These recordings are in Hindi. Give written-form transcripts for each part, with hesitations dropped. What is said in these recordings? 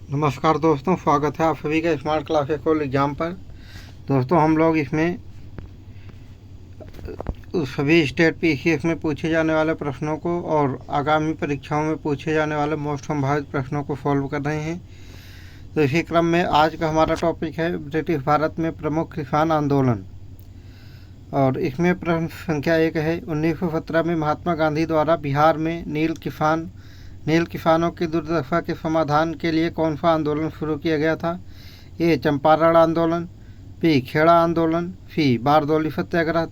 नमस्कार दोस्तों, स्वागत है आप सभी का स्मार्ट क्लास स्कूल एग्ज़ाम पर। दोस्तों, हम लोग इसमें सभी स्टेट पीसीएस में पूछे जाने वाले प्रश्नों को और आगामी परीक्षाओं में पूछे जाने वाले मोस्ट संभावित प्रश्नों को सॉल्व कर रहे हैं। तो इसी क्रम में आज का हमारा टॉपिक है ब्रिटिश भारत में प्रमुख किसान आंदोलन, और इसमें प्रश्न संख्या 1 है। 1917 में महात्मा गांधी द्वारा बिहार में नील किसानों की दुर्दशा के समाधान के लिए कौन सा आंदोलन शुरू किया गया था? ए. चंपारण आंदोलन, बी. खेड़ा आंदोलन, सी. बारदौली सत्याग्रह,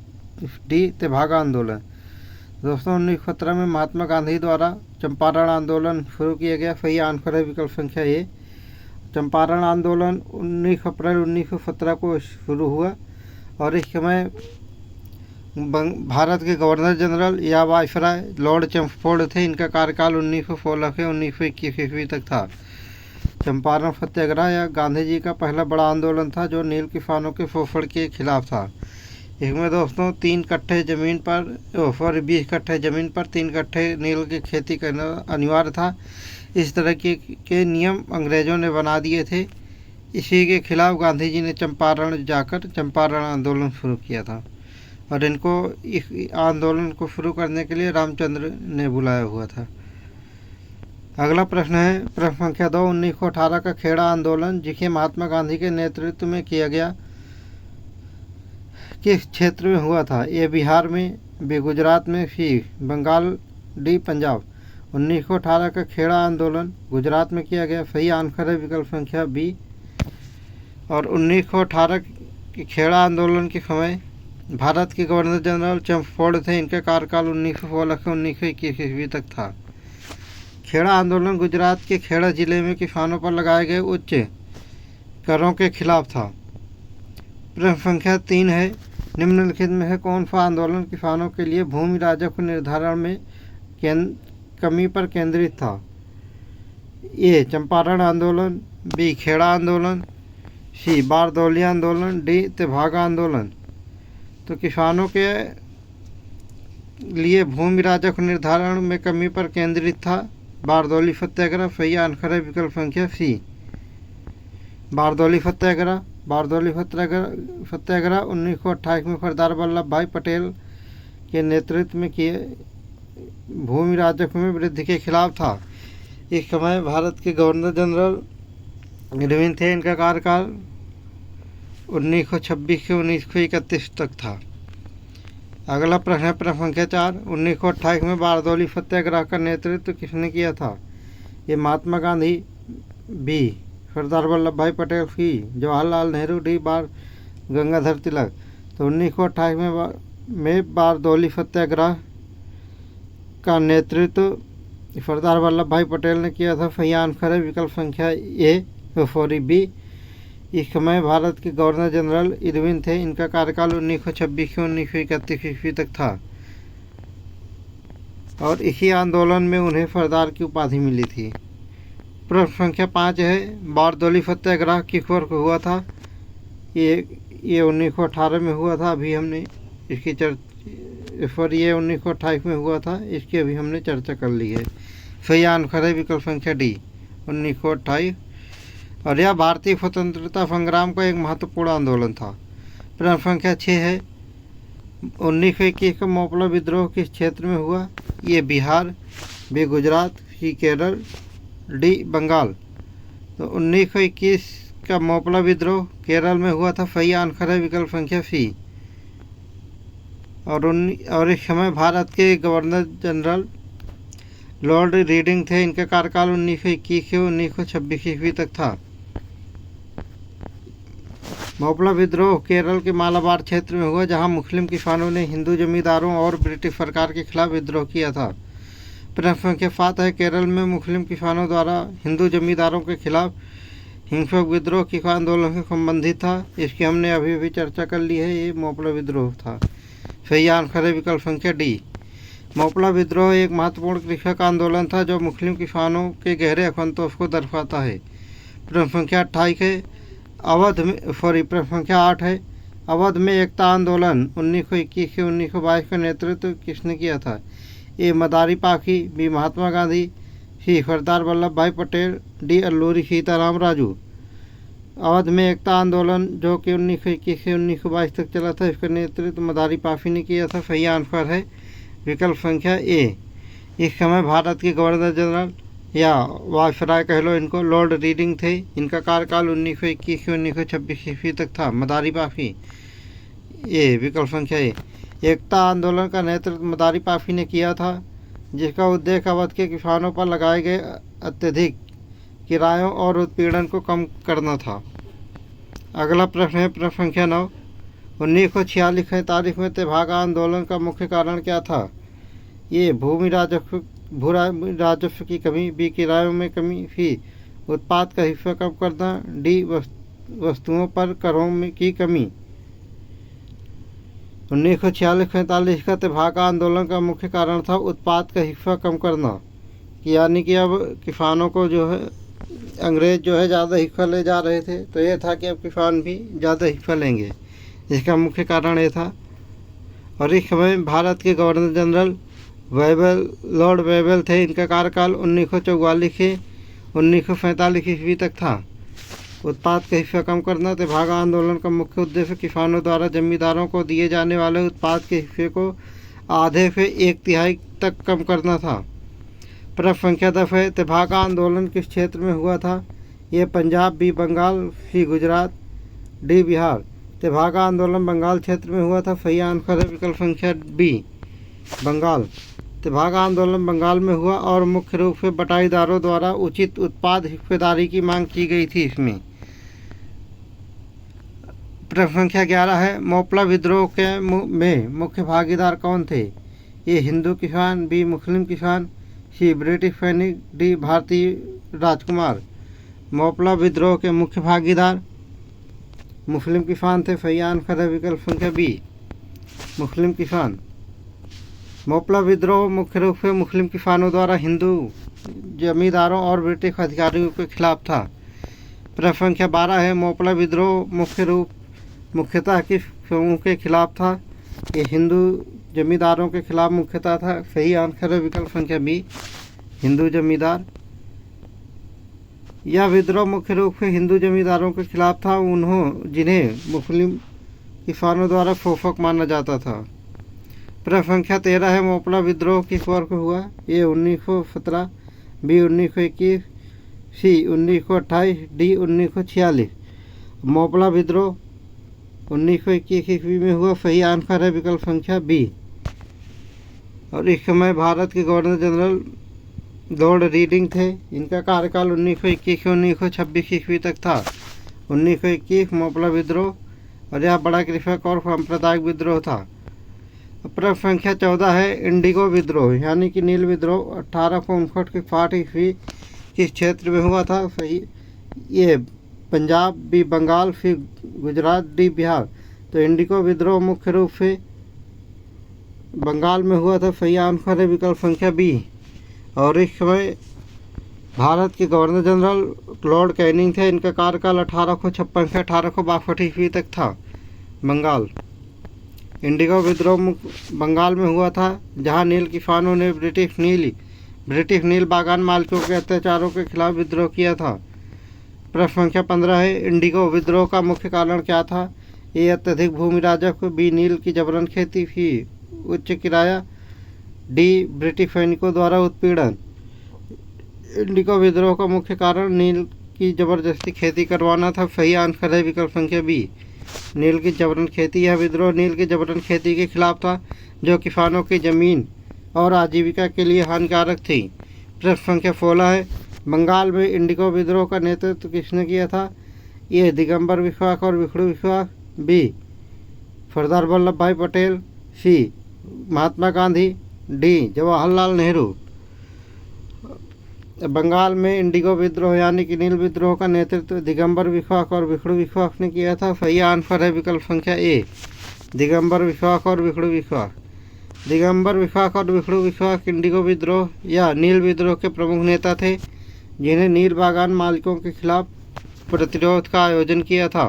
डी. तेभागा आंदोलन। दोस्तों, 1917 में महात्मा गांधी द्वारा चंपारण आंदोलन शुरू किया गया। सही आंसर है विकल्प संख्या ए। चंपारण आंदोलन 19 अप्रैल 1917 को शुरू हुआ और इस समय भारत के गवर्नर जनरल या वायसराय लॉर्ड चैम्सफोर्ड थे। इनका कार्यकाल 1916 से 1921 ईस्वी तक था। चंपारण सत्याग्रह या गांधी जी का पहला बड़ा आंदोलन था जो नील किसानों के शोषण के खिलाफ था। इसमें दोस्तों 20 कट्ठे ज़मीन पर 3 कट्ठे नील की खेती करना अनिवार्य था। इस तरह के नियम अंग्रेज़ों ने बना दिए थे। इसी के खिलाफ गांधी जी ने चंपारण जाकर चंपारण आंदोलन शुरू किया था और इस आंदोलन को शुरू करने के लिए रामचंद्र ने बुलाया हुआ था। अगला प्रश्न है प्रश्न संख्या 2। 1918 का खेड़ा आंदोलन जिसे महात्मा गांधी के नेतृत्व में किया गया किस क्षेत्र में हुआ था? ए. बिहार में, बी. गुजरात में, सी. बंगाल, डी. पंजाब। 1918 का खेड़ा आंदोलन गुजरात में किया गया। सही आंसर है विकल्प संख्या बी। और 1918 के खेड़ा आंदोलन के समय भारत के गवर्नर जनरल चैम्सफोर्ड थे। इनका कार्यकाल 1916 से 1921 ईस्वी तक था। खेड़ा आंदोलन गुजरात के खेड़ा जिले में किसानों पर लगाए गए उच्च करों के खिलाफ था। प्रश्न संख्या 3 है। निम्नलिखित में से कौन सा आंदोलन किसानों के लिए भूमि राजस्व निर्धारण में कमी पर केंद्रित था? ए. चंपारण आंदोलन, बी. खेड़ा आंदोलन, सी. बारदौली आंदोलन, डी. तेभागा आंदोलन। तो किसानों के लिए भूमि राजस्व निर्धारण में कमी पर केंद्रित था बारदौली सत्याग्रह। सही आंसर है विकल्प संख्या सी। बारदौली सत्याग्रह 1928 में सरदार वल्लभ भाई पटेल के नेतृत्व में किए भूमि राजस्व में वृद्धि के खिलाफ था। इस समय भारत के गवर्नर जनरल इरविन थे। इनका कार्यकाल 1926 से 1931 तक था। अगला प्रश्न है प्रश्न संख्या 4। 1928 में बारदौली सत्याग्रह का नेतृत्व किसने किया था? ये महात्मा गांधी, बी. सरदार वल्लभ भाई पटेल, सी. जवाहरलाल नेहरू, डी. बार गंगाधर तिलक। तो 1928 में बारदौली सत्याग्रह का नेतृत्व सरदार वल्लभ भाई पटेल ने किया था। सही आंसर है विकल्प संख्या बी। इस समय भारत के गवर्नर जनरल इरविन थे। इनका कार्यकाल 1926 से 1931 ईस्वी तक था और इसी आंदोलन में उन्हें सरदार की उपाधि मिली थी। प्रश्न संख्या 5 है। बारदौली सत्याग्रह किस वर्ष हुआ था? ये 1918 में हुआ था। अभी हमने इसकी ये 1928 में हुआ था। इसकी अभी हमने चर्चा कर ली है। सही आंसर है विकल्प संख्या डी, 1928। और यह भारतीय स्वतंत्रता संग्राम का एक महत्वपूर्ण आंदोलन था। प्रश्न संख्या 6 है। 1921 का मोपला विद्रोह किस क्षेत्र में हुआ? ये बिहार, बी. गुजरात, सी. केरल, डी. बंगाल। तो 1921 का मोपला विद्रोह केरल में हुआ था। सही आंसर है विकल्प संख्या सी। और इस समय भारत के गवर्नर जनरल लॉर्ड रीडिंग थे। इनका कार्यकाल 1921 से 1926 ईस्वी तक था। मोपला विद्रोह केरल के मालाबार क्षेत्र में हुआ जहां मुस्लिम किसानों ने हिंदू जमींदारों और ब्रिटिश सरकार के खिलाफ विद्रोह किया था। प्रश्न संख्या 7 है। केरल में मुस्लिम किसानों द्वारा हिंदू जमींदारों के खिलाफ हिंसक विद्रोह किस आंदोलन से संबंधित था? इसकी हमने अभी भी चर्चा कर ली है। ये मोपला विद्रोह था। सही आंसर है विकल्प संख्या डी। मोपला विद्रोह एक महत्वपूर्ण कृषक आंदोलन था जो मुस्लिम किसानों के गहरे असंतोष को दर्शाता है। प्रश्न संख्या 28 है। प्रश्न संख्या 8 है। अवध में एकता आंदोलन 1921 से 1922 का नेतृत्व किसने किया था? ए. मदारी पाखी, बी. महात्मा गांधी, सी सरदार वल्लभ भाई पटेल, डी अल्लूरी सीताराम राजू। अवध में एकता आंदोलन जो कि 1921 से 1922 तक चला था, इसका नेतृत्व मदारी पाफी ने किया था। सही आंसर है विकल्प संख्या ए। इस समय भारत के गवर्नर जनरल या वायसराय कह लो इनको, लॉर्ड रीडिंग थे। इनका कार्यकाल 1921 से 1926 ईस्वी तक था। मदारी पाफी, ए विकल्प संख्या ए। एकता आंदोलन का नेतृत्व मदारी पाफी ने किया था, जिसका उद्देश्य अवध के किसानों पर लगाए गए अत्यधिक किरायों और उत्पीड़न को कम करना था। अगला प्रश्न है प्रश्न संख्या 9। 1946-47 में तेभागा आंदोलन का मुख्य कारण क्या था? ये भू राजस्व की कमी, बी किरायों में कमी, सी उत्पाद का हिस्सा कम करना, डी वस्तुओं पर करों की कमी। 1946-47 का तेभागा आंदोलन का मुख्य कारण था उत्पाद का हिस्सा कम करना, यानी कि अब किसानों को जो है अंग्रेज जो है ज़्यादा हिस्सा ले जा रहे थे, तो ये था कि अब किसान भी ज़्यादा हिस्सा लेंगे, इसका मुख्य कारण ये था। और इस समय भारत के गवर्नर जनरल लॉर्ड वेबल थे। इनका कार्यकाल 1944 से 1947 ईस्वी तक था। उत्पाद का हिस्सा कम करना। तेभागा आंदोलन का मुख्य उद्देश्य किसानों द्वारा जमींदारों को दिए जाने वाले उत्पाद के हिस्से को आधे से 1/3 तक कम करना था। प्रश्न संख्या 10 है। तेभागा आंदोलन किस क्षेत्र में हुआ था? ये पंजाब, बी बंगाल, सी गुजरात, डी बिहार। तेभागा आंदोलन बंगाल क्षेत्र में हुआ था। सही आंसर है विकल्प संख्या बी, बंगाल। तेभागा आंदोलन बंगाल में हुआ और मुख्य रूप से बटाईदारों द्वारा उचित उत्पाद हिस्सेदारी की मांग की गई थी इसमें। प्रश्न संख्या 11 है। मोपला विद्रोह के में मुख्य भागीदार कौन थे? ये हिंदू किसान, बी मुस्लिम किसान, सी ब्रिटिश सैनिक, डी भारतीय राजकुमार। मोपला विद्रोह के मुख्य भागीदार मुस्लिम किसान थे। सही आंसर है विकल्प संख्या बी, मुस्लिम किसान। मोपला विद्रोह मुख्य रूप से मुस्लिम किसानों द्वारा हिंदू जमींदारों और ब्रिटिश अधिकारियों के खिलाफ था। प्रश्न संख्या 12 है। मोपला विद्रोह मुख्यतः किस समूह के खिलाफ था? ये हिंदू जमींदारों के खिलाफ मुख्यतः था। सही आंसर है विकल्प संख्या बी, हिंदू जमींदार। यह विद्रोह मुख्य रूप से हिंदू जमींदारों के खिलाफ था, जिन्हें मुस्लिम किसानों द्वारा शोषक माना जाता था। प्रश्न संख्या 13 है। मोपला विद्रोह किस वर्ष हुआ? ये 1917, बी 1921, सी 1928, डी 1946। मोपला विद्रोह 1921 ईस्वी में हुआ। सही आंसर है विकल्प संख्या बी। और इस समय भारत के गवर्नर जनरल लॉर्ड रीडिंग थे। इनका कार्यकाल 1921 से 1926 ईस्वी तक था। 1921 मोपला विद्रोह, और यह बड़ा कृषक और सांप्रदायिक विद्रोह था। प्रश्न संख्या 14 है। इंडिगो विद्रोह यानी कि नील विद्रोह 1859 के 60 ईस्वी किस क्षेत्र में हुआ था? सही, ये पंजाब, बी बंगाल, सी गुजरात, डी बिहार। तो इंडिगो विद्रोह मुख्य रूप से बंगाल में हुआ था। सही आंसर है विकल्प संख्या बी। और इस समय भारत के गवर्नर जनरल लॉर्ड कैनिंग थे। इनका कार्यकाल 1856 से 1862 ईस्वी तक था। बंगाल। इंडिगो विद्रोह बंगाल में हुआ था, जहां नील किसानों ने ब्रिटिश नील बागान मालिकों के अत्याचारों के खिलाफ विद्रोह किया था। प्रश्न संख्या 15 है। इंडिगो विद्रोह का मुख्य कारण क्या था? ए अत्यधिक भूमि राजस्व, बी नील की जबरन खेती, सी उच्च किराया, डी ब्रिटिश सैनिकों द्वारा उत्पीड़न। इंडिगो विद्रोह का मुख्य कारण नील की जबरदस्ती खेती करवाना था। सही आंसर है विकल्प संख्या बी, नील की जबरन खेती। यह विद्रोह नील की जबरन खेती के खिलाफ था, जो किसानों की जमीन और आजीविका के लिए हानिकारक थी। प्रश्न संख्या 16 है। बंगाल में इंडिगो विद्रोह का नेतृत्व किसने किया था? ये दिगंबर विश्वास और विष्णु विश्वास, बी सरदार वल्लभ भाई पटेल, सी महात्मा गांधी, डी जवाहरलाल नेहरू। बंगाल में इंडिगो विद्रोह यानी कि नील विद्रोह का नेतृत्व दिगंबर विश्वास और विष्णु विश्वास ने किया था। सही आंसर है विकल्प संख्या ए, दिगंबर विश्वास और विष्णु विश्वास। दिगंबर विश्वास और विष्णु विश्वास इंडिगो विद्रोह या नील विद्रोह के प्रमुख नेता थे, जिन्हें नील बागान मालिकों के खिलाफ प्रतिरोध का आयोजन किया था।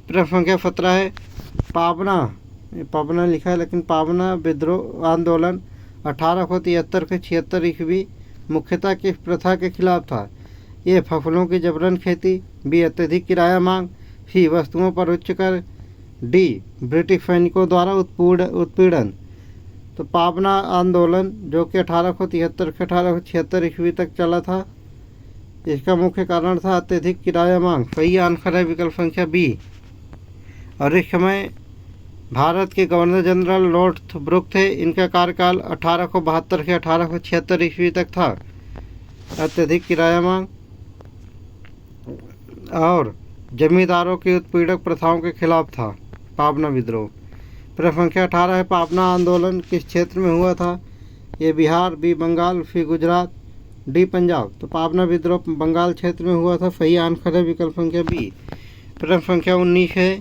प्रश्न संख्या 17 है। पाबना लिखा है लेकिन पाबना विद्रोह आंदोलन 1873 से 76 ईस्वी मुख्यतः किस प्रथा के खिलाफ था? ए फसलों की जबरन खेती, बी अत्यधिक किराया मांग, सी वस्तुओं पर उच्च कर, डी ब्रिटिश सैनिकों द्वारा उत्पीड़न। तो पाबना आंदोलन जो कि 1873 से 1876 ईस्वी तक चला था, इसका मुख्य कारण था अत्यधिक किराया मांग। सही आंसर है विकल्प संख्या बी। और इस समय भारत के गवर्नर जनरल नॉर्थब्रुक थे। इनका कार्यकाल 1872 से 1876 ईस्वी तक था। अत्यधिक किराया मांग और जमींदारों की उत्पीड़क प्रथाओं के खिलाफ था पाबना विद्रोह। प्रश्न संख्या 18 है, पाबना आंदोलन किस क्षेत्र में हुआ था? ये बिहार, बी बंगाल, सी गुजरात, डी पंजाब। तो पाबना विद्रोह बंगाल क्षेत्र में हुआ था। सही आंसर है विकल्प संख्या बी। प्रश्न संख्या 19 है,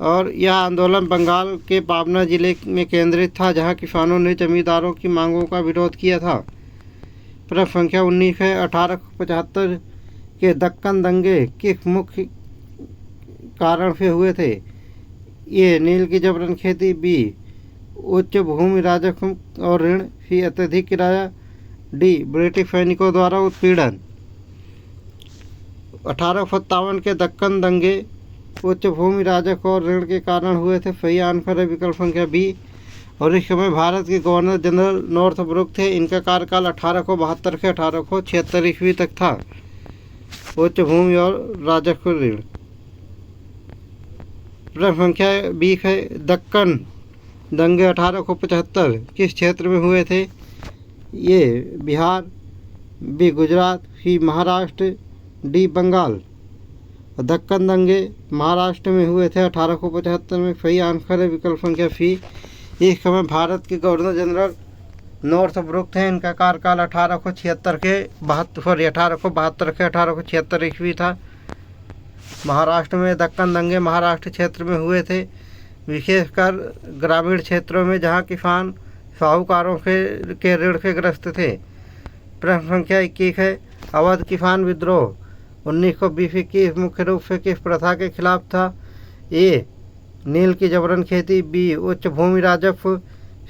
और यह आंदोलन बंगाल के पाबना जिले में केंद्रित था, जहां किसानों ने जमींदारों की मांगों का विरोध किया था। प्रश्न संख्या 19 है, 1875 के दक्कन दंगे किस मुख्य कारण से हुए थे? ये नील की जबरन खेती, बी उच्च भूमि राजस्व और ऋण, सी अत्यधिक किराया, डी ब्रिटिश सैनिकों द्वारा उत्पीड़न। 1857 के दक्कन दंगे उच्च भूमि राजस्व और ऋण के कारण हुए थे। सही आंसर है विकल्प संख्या बी। और इस समय भारत के गवर्नर जनरल नॉर्थब्रुक थे। इनका कार्यकाल 1872 से 1876 ईस्वी तक था। उच्च भूमि और राजस्व ऋण। प्रश्न संख्या 20 है, दक्कन दंगे 1875 किस क्षेत्र में हुए थे? ये बिहार, बी गुजरात, सी महाराष्ट्र, डी बंगाल। दक्कन दंगे महाराष्ट्र में हुए थे 1875 में। सही आंसर है विकल्प संख्या सी। इस समय भारत के गवर्नर जनरल नॉर्थब्रुक थे। इनका कार्यकाल 1876 के 1876 ईस्वी था। महाराष्ट्र में दक्कन दंगे महाराष्ट्र क्षेत्र में हुए थे, विशेषकर ग्रामीण क्षेत्रों में जहां किसान साहूकारों के ऋण से ग्रस्त थे। प्रश्न संख्या 21 है, अवध किसान विद्रोह 1920-21 मुख्य रूप से किस प्रथा के खिलाफ था? ए नील की जबरन खेती, बी उच्च भूमि राजस्व,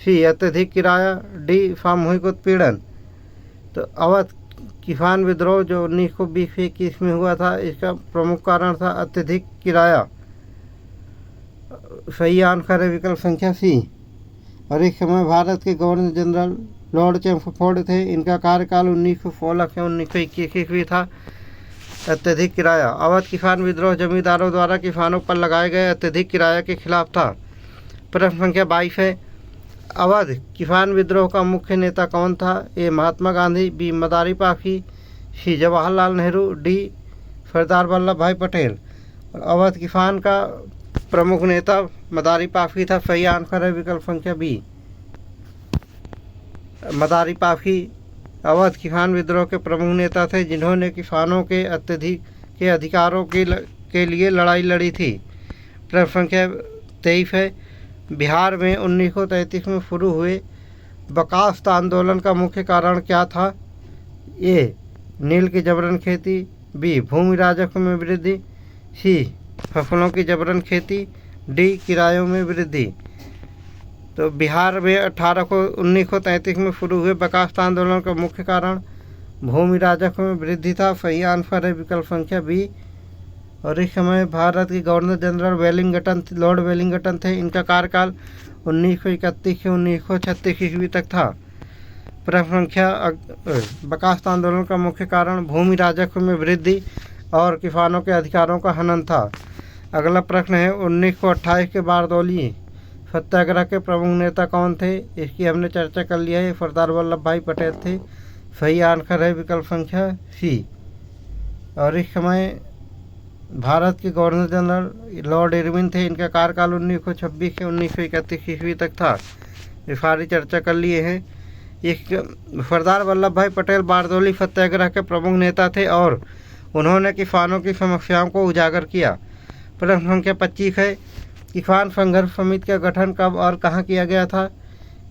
सी अत्यधिक किराया, डी सामूहिक उत्पीड़न। तो अवध किसान विद्रोह जो 1920-21 में हुआ था, इसका प्रमुख कारण था अत्यधिक किराया। सही आंसर है विकल्प संख्या सी। और इस समय भारत के गवर्नर जनरल लॉर्ड चैम्फोर्ड थे। इनका कार्यकाल 1916 से 1921 ईस्वी था। अत्यधिक किराया। अवध किसान विद्रोह जमींदारों द्वारा किसानों पर लगाए गए अत्यधिक किराया के खिलाफ था। प्रश्न संख्या 22 है, अवध किसान विद्रोह का मुख्य नेता कौन था? ए महात्मा गांधी, बी मदारी पाफी, सी जवाहरलाल नेहरू, डी सरदार वल्लभ भाई पटेल। अवध किसान का प्रमुख नेता मदारी पाफी था। सही आंसर है विकल्प संख्या बी। मदारी पाफी अवध किसान विद्रोह के प्रमुख नेता थे, जिन्होंने किसानों के अधिकारों के लिए लड़ाई लड़ी थी। प्रश्न संख्या 23 है, बिहार में 1933 में शुरू हुए बकास्त आंदोलन का मुख्य कारण क्या था? ए नील की जबरन खेती, बी भूमि राजस्व में वृद्धि, सी फसलों की जबरन खेती, डी किरायों में वृद्धि। तो बिहार में 1933 में शुरू हुए बकास्त आंदोलन का मुख्य कारण भूमि राजस्व में वृद्धि था। सही आंसर है विकल्प संख्या बी। और इस समय भारत के गवर्नर जनरल लॉर्ड वेलिंगटन थे। इनका कार्यकाल 1931 से 1936 ईस्वी तक था। प्रश्न संख्या बकास्त आंदोलन का मुख्य कारण भूमि राजस्व में वृद्धि और किसानों के अधिकारों का हनन था। अगला प्रश्न है, 1928 के बारदौली सत्याग्रह के प्रमुख नेता कौन थे? इसकी हमने चर्चा कर लिया है, सरदार वल्लभ भाई पटेल थे। सही आंसर है विकल्प संख्या सी। और इस समय भारत के गवर्नर जनरल लॉर्ड इरविन थे। इनका कार्यकाल 1926 से 1931 ईस्वी तक था। ये सारी चर्चा कर लिए हैं। इस सरदार वल्लभ भाई पटेल बारदौली सत्याग्रह के प्रमुख नेता थे और उन्होंने किसानों की समस्याओं को उजागर किया। प्रश्न संख्या 25 है, किसान संघर्ष समिति का गठन कब और कहाँ किया गया था?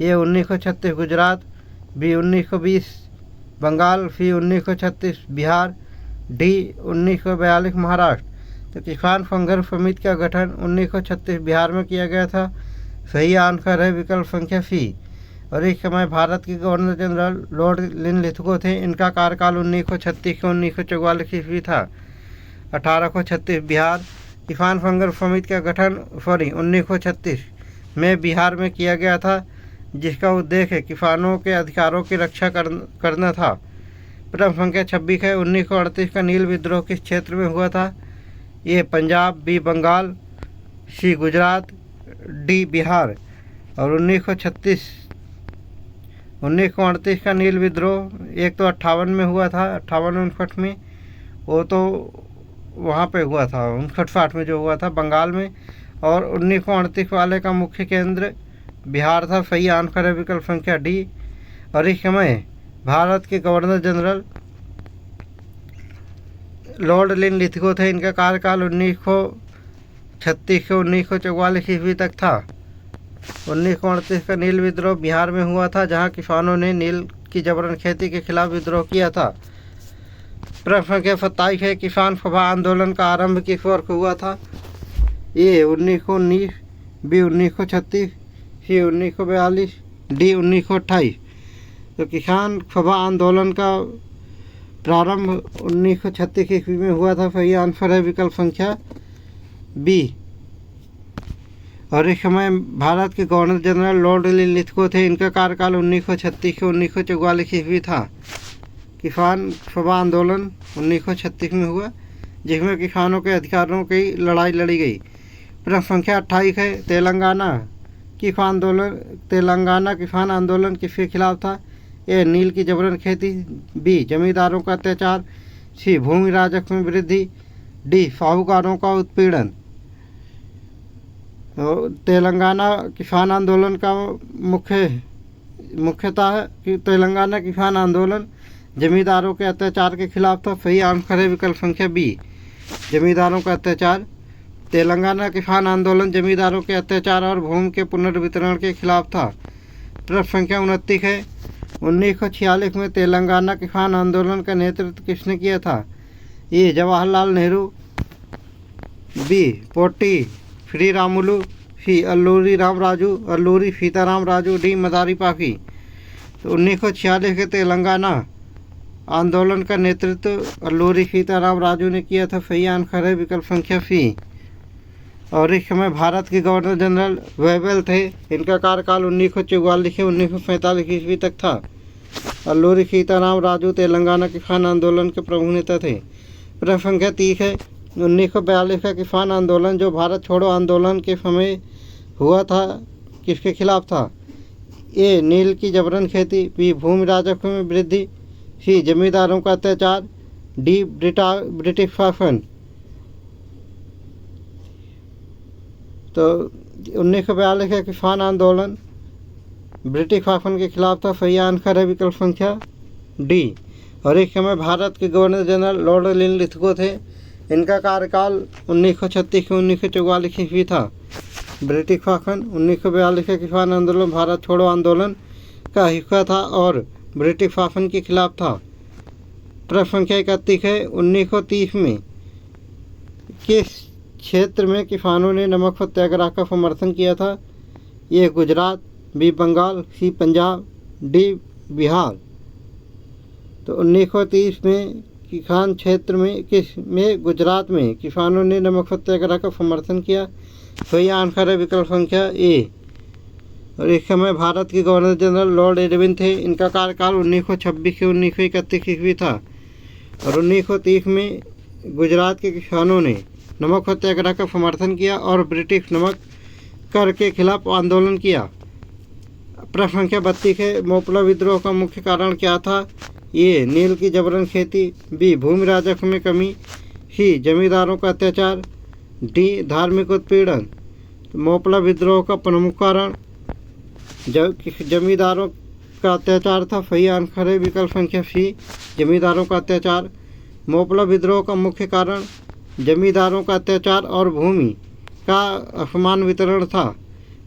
ये 1936 गुजरात, बी 1920 बंगाल, सी 1936 बिहार, डी 1942 महाराष्ट्र। तो किसान संघर्ष समिति का गठन 1936 बिहार में किया गया था। सही आंसर है विकल्प संख्या सी। और इस समय भारत के गवर्नर जनरल लॉर्ड लिनलिथगो थे। इनका कार्यकाल 1936 से 1944 ईस्वी था। 1836 बिहार किसान संघर्ष समिति का गठन 1936 में बिहार में किया गया था, जिसका उद्देश्य किसानों के अधिकारों की रक्षा करना था। प्रथम संख्या 26 है। 1938 का नील विद्रोह किस क्षेत्र में हुआ था? ए पंजाब, बी बंगाल, सी गुजरात, डी बिहार। और 1938 का नील विद्रोह एक तो 58 में हुआ था, 58-59 में, वो तो वहाँ पे हुआ था 59-60 में जो हुआ था बंगाल में। और 1938 वाले का मुख्य केंद्र बिहार था। सही आंसर है विकल्प संख्या डी। और इस समय भारत के गवर्नर जनरल लॉर्ड लिनलिथगो थे। इनका कार्यकाल 1936 से 1944 ईस्वी तक था। 1938 का नील विद्रोह बिहार में हुआ था, जहां किसानों ने नील की जबरन खेती के खिलाफ विद्रोह किया था। प्रश्न संख्या 27 है। किसान सभा आंदोलन का आरंभ किस वर्ष हुआ था? ए 1919, बी 1936, सी 1942, डी 1928। तो किसान सभा आंदोलन का प्रारंभ 1936 ईस्वी में हुआ था। सही आंसर है विकल्प संख्या बी। और इस समय भारत के गवर्नर जनरल लॉर्ड लिनलिथगो थे। इनका कार्यकाल 1936 से 1944 ईस्वी था। किसान सभा आंदोलन 1936 में हुआ, जिसमें किसानों के अधिकारों की लड़ाई लड़ी गई। प्रश्न संख्या 28 है। तेलंगाना किसान आंदोलन किसके खिलाफ था? ए नील की जबरन खेती, बी जमींदारों का अत्याचार, सी भूमि राजस्व में वृद्धि, डी साहूकारों का उत्पीड़न। तो तेलंगाना किसान आंदोलन का मुख्यतः है कि तेलंगाना किसान आंदोलन जमींदारों के अत्याचार के खिलाफ था। सही आंसर है विकल्प संख्या बी, जमींदारों का अत्याचार। तेलंगाना किसान आंदोलन जमींदारों के अत्याचार और भूमि के पुनर्वितरण के खिलाफ था। प्रश्न संख्या 29 है। 1946 में तेलंगाना किसान आंदोलन का नेतृत्व किसने किया था? ए जवाहरलाल नेहरू, बी पोटी श्रीरामुलु, सी अल्लूरी सीताराम राजू, डी मदारी पाफी। तो 1946 के तेलंगाना आंदोलन का नेतृत्व अल्लूरी सीताराम राजू ने किया था। सही आंसर है विकल्प संख्या सी। और इस समय भारत के गवर्नर जनरल वेबल थे। इनका कार्यकाल 1944 से 1945 ईस्वी तक था। अल्लूरी सीताराम राजू तेलंगाना किसान आंदोलन के प्रमुख नेता थे। प्रश्न संख्या 30 है। 1942 का किसान आंदोलन जो भारत छोड़ो आंदोलन के समय हुआ था, किसके खिलाफ था? ए नील की जबरन खेती, बी भूमि राजस्व में वृद्धि, सी जमींदारों का अत्याचार, डी ब्रिटिश शासन। तो 1942 का किसान आंदोलन ब्रिटिश शासन के खिलाफ था। सही आंसर है विकल्प संख्या डी। और इस समय भारत के गवर्नर जनरल लॉर्ड लिनलिथगो थे। इनका कार्यकाल 1936 से 1944 ईस्वी था। ब्रिटिश शासन 1942 का किसान आंदोलन भारत छोड़ो आंदोलन का हिस्सा था और ब्रिटिश शासन के खिलाफ था। प्रश्न संख्या 31 है। 1930 में किस क्षेत्र में किसानों ने नमक सत्याग्रह का समर्थन किया था? ये गुजरात, बी बंगाल, सी पंजाब, डी बिहार। तो 1930 में किसान क्षेत्र में गुजरात में किसानों ने नमक सत्याग्रह का समर्थन किया। सही आंसर है विकल्प संख्या ए। और इस समय भारत के गवर्नर जनरल लॉर्ड इरविन थे। इनका कार्यकाल 1926 से 1931 ईस्वी था। और 1930 में गुजरात के किसानों ने नमक सत्याग्रह का समर्थन किया और ब्रिटिश नमक कर के खिलाफ आंदोलन किया। प्रश्न संख्या 32 है। मोपला विद्रोह का मुख्य कारण क्या था? ये नील की जबरन खेती, बी भूमि राजस्व में कमी, सी जमींदारों का अत्याचार, डी धार्मिक उत्पीड़न। तो मोपला विद्रोह का प्रमुख कारण जमींदारों का अत्याचार था। सही आंसर है विकल्प संख्या सी, जमींदारों का अत्याचार। मोपला विद्रोह का मुख्य कारण जमींदारों का अत्याचार और भूमि का असमान वितरण था।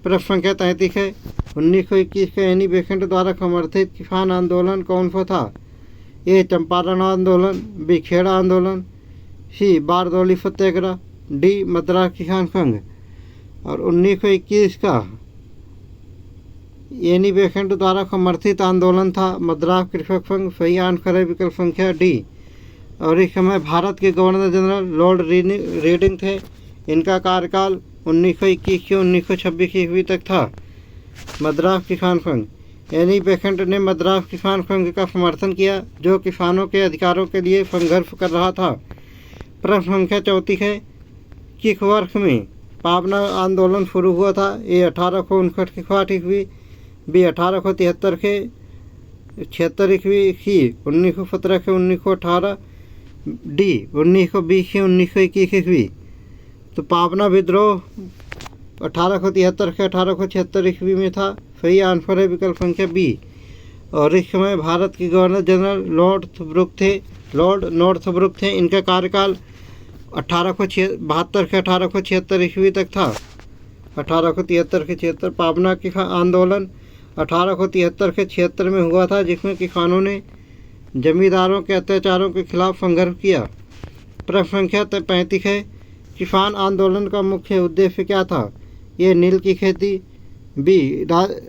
प्रश्न संख्या 33 है। 1921 के एनी बेसेंट द्वारा समर्थित किसान आंदोलन कौन सा था? ए चंपारण आंदोलन, बी खेड़ा आंदोलन, सी बारदौली सत्याग्रह, डी मद्रास किसान संघ। और 1921 का एनी बेसेंट द्वारा समर्थित आंदोलन था मद्रास कृषक संघ। सही आंसर है विकल्प संख्या डी। और इस समय भारत के गवर्नर जनरल लॉर्ड रीडिंग थे। इनका कार्यकाल 1921 से 1926 ईस्वी तक था। मद्रास किसान संघ। एनी बेसेंट ने मद्रास किसान संघ का समर्थन किया जो किसानों के अधिकारों के लिए संघर्ष कर रहा था। प्रश्न संख्या 34 है, किस वर्ष में पावना आंदोलन शुरू हुआ था? ए 1859 की 8 ईस्वी, बी 1873 के 76 ईस्वी, सी 1917 के 1918, डी 1920 से 1921 ईस्वी। तो पावना विद्रोह 1873 से 1876 ईस्वी में था। सही आंसर है विकल्प संख्या बी। और इस समय भारत के गवर्नर जनरल लॉर्ड नॉर्थब्रुक थे। इनका कार्यकाल 1872 से 1876 ईस्वी तक था। 1873 से 76। पावना की आंदोलन 1873 से 76 में हुआ था जिसमें किसानों ने जमींदारों के अत्याचारों के खिलाफ संघर्ष किया। प्रश्न संख्या 35 है, किसान आंदोलन का मुख्य उद्देश्य क्या था? ये नील की खेती, बी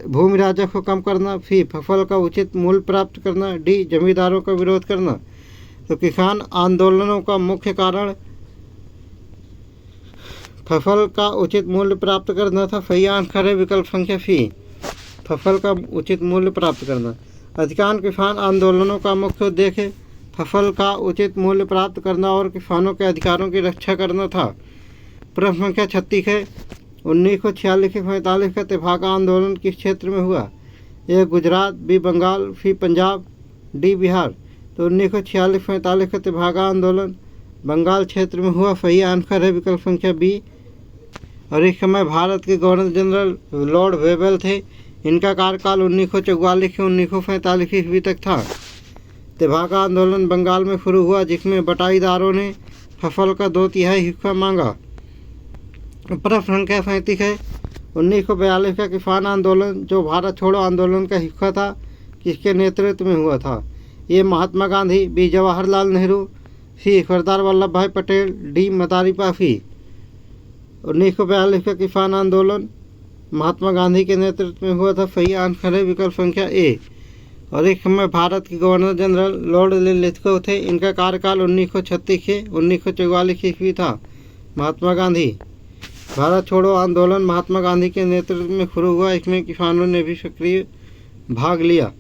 भूमि राजस्व को कम करना, सी फसल का उचित मूल्य प्राप्त करना, डी जमींदारों का विरोध करना। तो किसान आंदोलनों का मुख्य कारण फसल का उचित मूल्य प्राप्त करना था। सही आंसर है विकल्प संख्या सी, फसल का उचित मूल्य प्राप्त करना। अधिकांश किसान आंदोलनों का मुख्य उद्देश्य फसल का उचित मूल्य प्राप्त करना और किसानों के अधिकारों की रक्षा करना था। प्रश्न संख्या 36 है, 1946 से 1945 का तेभागा आंदोलन किस क्षेत्र में हुआ? ए गुजरात, बी बंगाल, सी पंजाब, डी बिहार। तो 1946-45 का तेभागा आंदोलन बंगाल क्षेत्र में हुआ। सही आंसर है विकल्प संख्या बी। और इस समय भारत के गवर्नर जनरल लॉर्ड वेवेल थे। इनका कार्यकाल 1944 से 1945 ईस्वी तक था। तेभागा आंदोलन बंगाल में शुरू हुआ जिसमें बटाईदारों ने फसल का 2/3 हिस्सा मांगा। प्रश्न संख्या 37 है, 1942 का किसान आंदोलन जो भारत छोड़ो आंदोलन का हिस्सा था किसके नेतृत्व में हुआ था? ये महात्मा गांधी, बी जवाहरलाल नेहरू, सी सरदार वल्लभ भाई पटेल, डी मदारी पाफी। 1942 का किसान आंदोलन महात्मा गांधी के नेतृत्व में हुआ था। सही आंसर है विकल्प संख्या ए। और इस समय भारत के गवर्नर जनरल लॉर्ड लिथगो थे। इनका कार्यकाल 1936 से 1944 ईस्वी था। महात्मा गांधी। भारत छोड़ो आंदोलन महात्मा गांधी के नेतृत्व में शुरू हुआ। इसमें किसानों ने भी सक्रिय भाग लिया।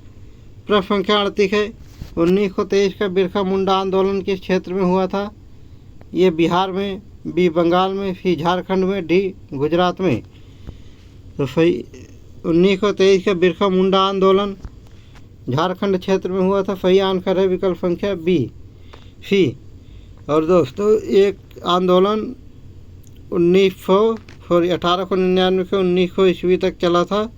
प्रश्न संख्या 38 है, 1923 का बिरसा मुंडा आंदोलन किस क्षेत्र में हुआ था? ये बिहार में, बी बंगाल में, सी झारखंड में, डी गुजरात में। तो सही 1923 का बिरसा मुंडा आंदोलन झारखंड क्षेत्र में हुआ था। सही आंसर है विकल्प संख्या बी सी। और दोस्तों एक आंदोलन 1899 से 1900 ईस्वी तक चला था,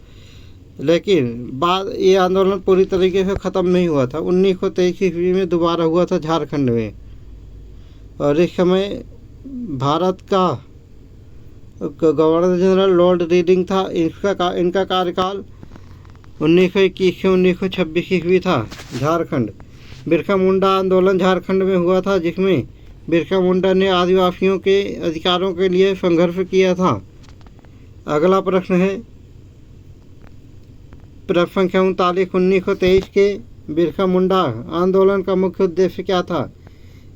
लेकिन बाद ये आंदोलन पूरी तरीके से ख़त्म नहीं हुआ था। 1923 ईस्वी में दोबारा हुआ था झारखंड में। और इस समय भारत का गवर्नर जनरल लॉर्ड रीडिंग था। इनका कार्यकाल 1921 से 1926 ईस्वी था। झारखंड। बिरसा मुंडा आंदोलन झारखंड में हुआ था जिसमें बिरसा मुंडा ने आदिवासियों के अधिकारों के लिए संघर्ष किया था। अगला प्रश्न है, प्रश्न संख्या 39, 1923 के बिरसा मुंडा आंदोलन का मुख्य उद्देश्य क्या था?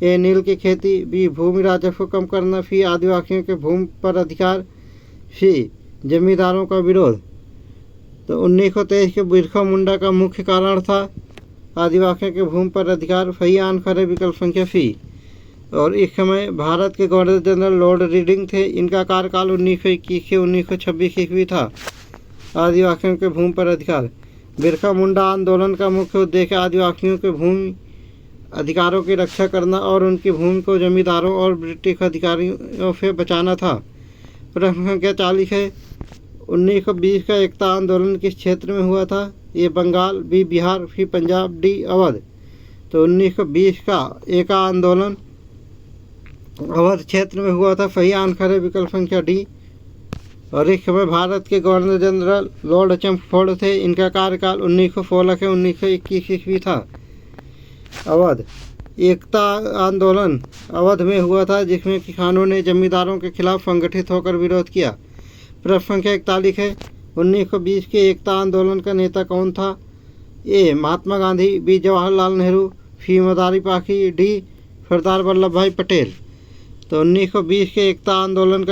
ए नील की खेती, बी भूमि राजस्व को कम करना, सी आदिवासियों के भूमि पर अधिकार, सी जमींदारों का विरोध। तो 1923 के बिरसा मुंडा का मुख्य कारण था आदिवासियों के भूमि पर अधिकार। सही आंसर है विकल्प संख्या सी। और इस समय भारत के गवर्नर जनरल लॉर्ड रीडिंग थे। इनका कार्यकाल 1921 से 1926 ईस्वी था। आदिवासियों के भूमि पर अधिकार। बिरसा मुंडा आंदोलन का मुख्य उद्देश्य आदिवासियों के भूमि अधिकारों की रक्षा करना और उनकी भूमि को जमींदारों और ब्रिटिश अधिकारियों से बचाना था। प्रश्न संख्या 40 है, 1920 का एकता आंदोलन किस क्षेत्र में हुआ था? ये बंगाल, बी बिहार, सी पंजाब, डी अवध। तो 1920 का एकता आंदोलन अवध क्षेत्र में हुआ था। सही आंसर है विकल्प संख्या डी। और इस समय भारत के गवर्नर जनरल लॉर्ड चैम्फोर्ड थे। इनका कार्यकाल 1916 से 1921 ईस्वी था। अवध। एकता आंदोलन अवध में हुआ था जिसमें किसानों ने जमींदारों के खिलाफ संगठित होकर विरोध किया। प्रश्न संख्या 41 है, 1920 के एकता आंदोलन का नेता कौन था? ए महात्मा गांधी, बी जवाहरलाल नेहरू, सी मदारी पाखी, डी सरदार वल्लभ भाई पटेल। तो 1920 के एकता आंदोलन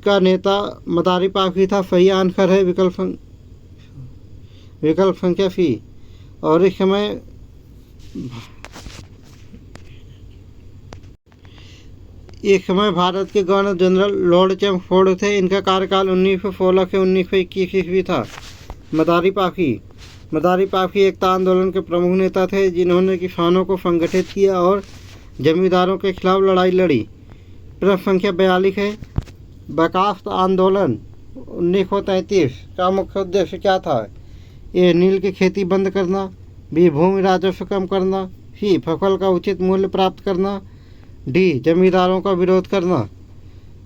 का नेता मदारी पाखी था। सही आंसर है विकल्प संख्या सी। और इस समय भारत के गवर्नर जनरल लॉर्ड चैम्फोर्ड थे। इनका कार्यकाल 1916 से 1921 ईस्वी था। मदारी पाखी एकता आंदोलन के प्रमुख नेता थे, जिन्होंने किसानों को संगठित किया और जमींदारों के खिलाफ लड़ाई लड़ी। प्रश्न संख्या 42 है। बर्खास्त आंदोलन 1933 का मुख्य उद्देश्य क्या था? ए नील की खेती बंद करना, बी भूमि राजस्व कम करना, सी फसल का उचित मूल्य प्राप्त करना, डी जमींदारों का विरोध करना।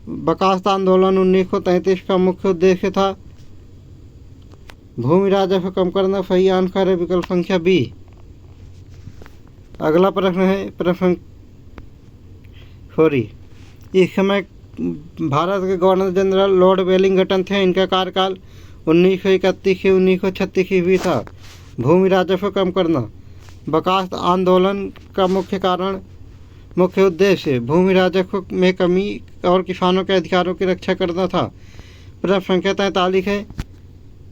बर्खास्त आंदोलन 1933 का मुख्य उद्देश्य था भूमि राजस्व कम करना। सही आंसर है विकल्प संख्या बी। अगला प्रश्न है इस समय भारत के गवर्नर जनरल लॉर्ड वेलिंगटन थे। इनका कार्यकाल 1931 से 1936 ईस्वी था। भूमि राजस्व कम करना। बर्खास्त आंदोलन का मुख्य उद्देश्य भूमि राजस्व में कमी और किसानों के अधिकारों की रक्षा करना था। प्रश्न संख्या 43 है।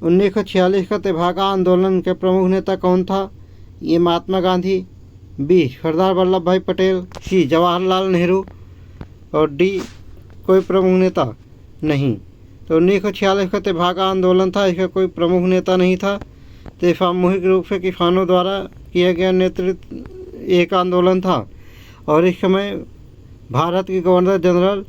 1946 का तेभागा आंदोलन के प्रमुख नेता कौन था? ये महात्मा गांधी, बी सरदार वल्लभ भाई पटेल, सी जवाहरलाल नेहरू और डी कोई प्रमुख नेता नहीं। तो 1946 का तेभागा आंदोलन था, इसका कोई प्रमुख नेता नहीं था। तो सामूहिक रूप से किसानों द्वारा किया गया नेतृत्व एक आंदोलन था। और इस समय भारत के गवर्नर जनरल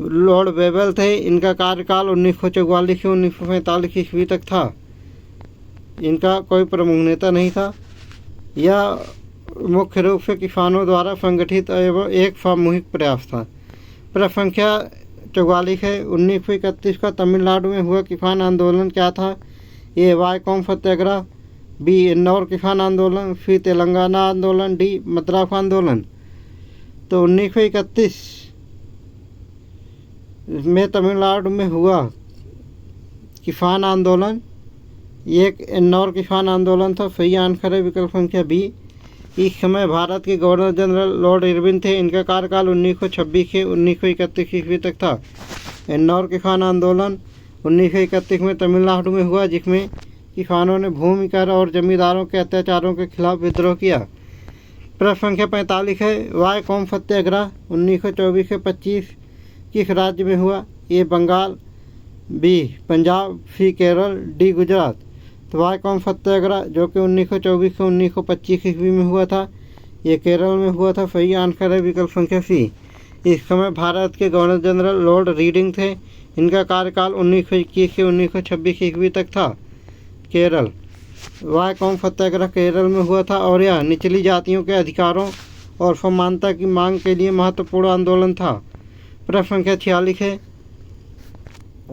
लॉर्ड वेवेल थे। इनका कार्यकाल 1944 से 1945 ईस्वी तक था। इनका कोई प्रमुख नेता नहीं था। यह मुख्य रूप से किसानों द्वारा संगठित एवं एक सामूहिक प्रयास था। प्रश्न संख्या 44 है। 1931 का तमिलनाडु में हुआ किसान आंदोलन क्या था? ए वायकोम सत्याग्रह, बी इंदौर किसान आंदोलन, सी तेलंगाना आंदोलन, डी मद्रास आंदोलन। तो 1931 में तमिलनाडु में हुआ किसान आंदोलन एक इंदौर किसान आंदोलन था। सही आंसर है विकल्प संख्या बी। इस समय भारत के गवर्नर जनरल लॉर्ड इरविन थे। इनका कार्यकाल 1926 से 1931 ईस्वी तक था। इंदौर किसान आंदोलन 1931 में तमिलनाडु में हुआ, जिसमें किसानों ने भूमि कर और जमींदारों के अत्याचारों के खिलाफ विद्रोह किया। प्रश्न संख्या 45 है। वायकोम सत्याग्रह 1924 से 25 किस राज्य में हुआ? ए बंगाल, बी पंजाब, सी केरल, डी गुजरात। तो वायकोम सत्याग्रह जो कि 1924 से 1925 ईस्वी में हुआ था, ये केरल में हुआ था। सही आंसर है विकल्प संख्या सी। इस समय भारत के गवर्नर जनरल लॉर्ड रीडिंग थे। इनका कार्यकाल 1921 से 1926 ईस्वी तक था। केरल वायकोम सत्याग्रह केरल में हुआ था और यह निचली जातियों के अधिकारों और समानता की मांग के लिए महत्वपूर्ण आंदोलन था। प्रश्न संख्या 46 है।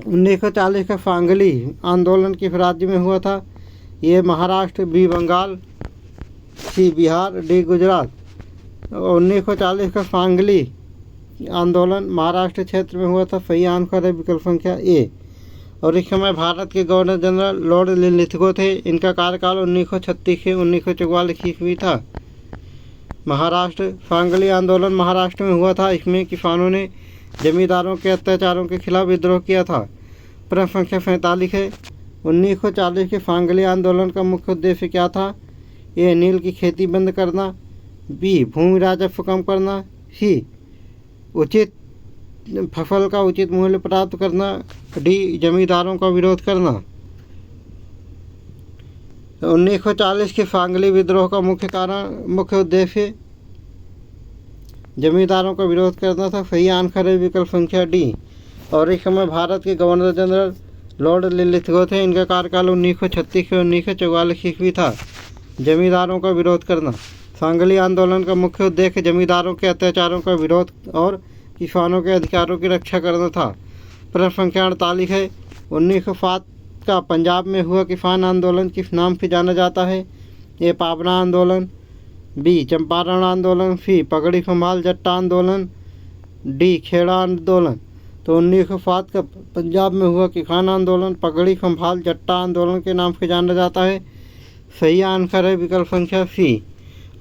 1940 का सांगली आंदोलन किस राज्य में हुआ था? ये महाराष्ट्र, बी बंगाल, सी बिहार, डी गुजरात। 1940 का सांगली आंदोलन महाराष्ट्र क्षेत्र में हुआ था। सही आंसर है विकल्प संख्या ए। और इस समय भारत के गवर्नर जनरल लॉर्ड लिथगो थे। इनका कार्यकाल 1936 से 1944 ईस्वी था। महाराष्ट्र सांगली आंदोलन महाराष्ट्र में हुआ था। इसमें किसानों ने जमींदारों के अत्याचारों के खिलाफ विद्रोह किया था। प्रश्न संख्या 47 है। 1940 के सांगली आंदोलन का मुख्य उद्देश्य क्या था? ए नील की खेती बंद करना, बी भूमि राजस्व कम करना, सी उचित फसल का उचित मूल्य प्राप्त करना, डी जमींदारों का विरोध करना। 1940 के सांगली विद्रोह का मुख्य उद्देश्य जमींदारों का विरोध करना था। सही आंसर है विकल्प संख्या डी। और इस समय भारत के गवर्नर जनरल लॉर्ड लिथगो थे। इनका कार्यकाल 1936 से 1944 ईस्वी था। जमींदारों का विरोध करना। सांगली आंदोलन का मुख्य उद्देश्य जमींदारों के अत्याचारों का विरोध और किसानों के अधिकारों की रक्षा करना था। प्रश्न संख्या 48 है। 1907 का पंजाब में हुआ किसान आंदोलन किस नाम से जाना जाता है? ए पाबना आंदोलन, बी चंपारण आंदोलन, सी पगड़ी संभाल जट्टा आंदोलन, डी खेड़ा आंदोलन। तो 1907 का पंजाब में हुआ किसान आंदोलन पगड़ी खंभाल जट्टा आंदोलन के नाम से जाना जाता है। सही आंसर है विकल्प संख्या सी।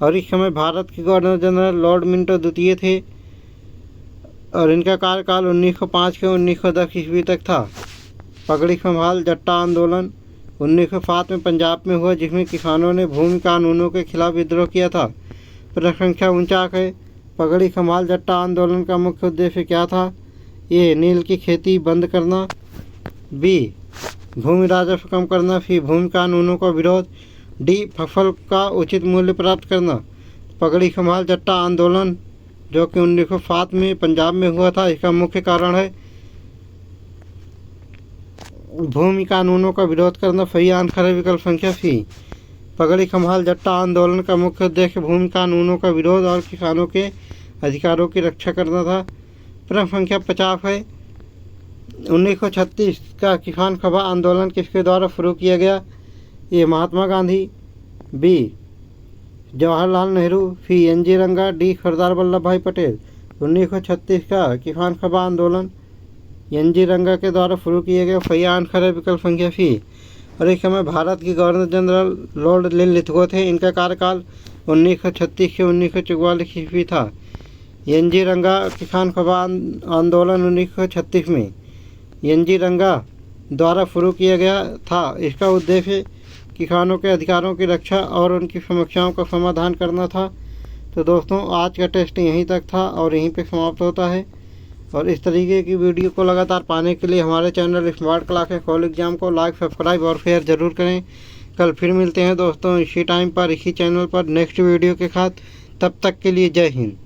और इस समय भारत के गवर्नर जनरल लॉर्ड मिंटो द्वितीय थे और इनका कार्यकाल 1905 से 1910 ईस्वी तक था। पगड़ी खंभाल जट्टा आंदोलन 1907 में पंजाब में हुआ, जिसमें किसानों ने भूमि कानूनों के खिलाफ विद्रोह किया था। प्रश्न संख्या 49 है, पगड़ी खंभाल जट्टा आंदोलन का मुख्य उद्देश्य क्या था? ए. नील की खेती बंद करना, बी. भूमि राजस्व कम करना, सी. भूमि कानूनों का विरोध, डी. फसल का उचित मूल्य प्राप्त करना। पगड़ी खंभाल जट्टा आंदोलन जो कि 1907 में पंजाब में हुआ था, इसका मुख्य कारण है भूमि कानूनों का विरोध करना। सही आंसर है विकल्प संख्या सी। पगड़ी खंभाल जट्टा आंदोलन का मुख्य उद्देश्य भूमि कानूनों का विरोध और किसानों के अधिकारों की रक्षा करना था। प्रश्न संख्या 50 है, 1936 का किसान सभा आंदोलन किसके द्वारा शुरू किया गया? ए. महात्मा गांधी, बी. जवाहरलाल नेहरू, सी. एन.जी. रंगा, डी. सरदार वल्लभ भाई पटेल। 1936 का किसान सभा आंदोलन एन.जी. रंगा के द्वारा शुरू किया गया। सही आंसर है विकल्प संख्या सी। और इस समय भारत के गवर्नर जनरल लॉर्ड लिथगो थे। इनका कार्यकाल 1936 से 1944 ईस्वी था। एन.जी. रंगा किसान सभा आंदोलन 1936 में एन.जी. रंगा द्वारा शुरू किया गया था। इसका उद्देश्य किसानों के अधिकारों की रक्षा और उनकी समस्याओं का समाधान करना था। तो दोस्तों, आज का टेस्ट यहीं तक था और यहीं पे समाप्त होता है। और इस तरीके की वीडियो को लगातार पाने के लिए हमारे channel smart classes fall exam को लाइक, सब्सक्राइब और शेयर ज़रूर करें। कल फिर मिलते हैं दोस्तों इसी टाइम पर, इसी चैनल पर नेक्स्ट वीडियो के साथ। तब तक के लिए जय हिंद।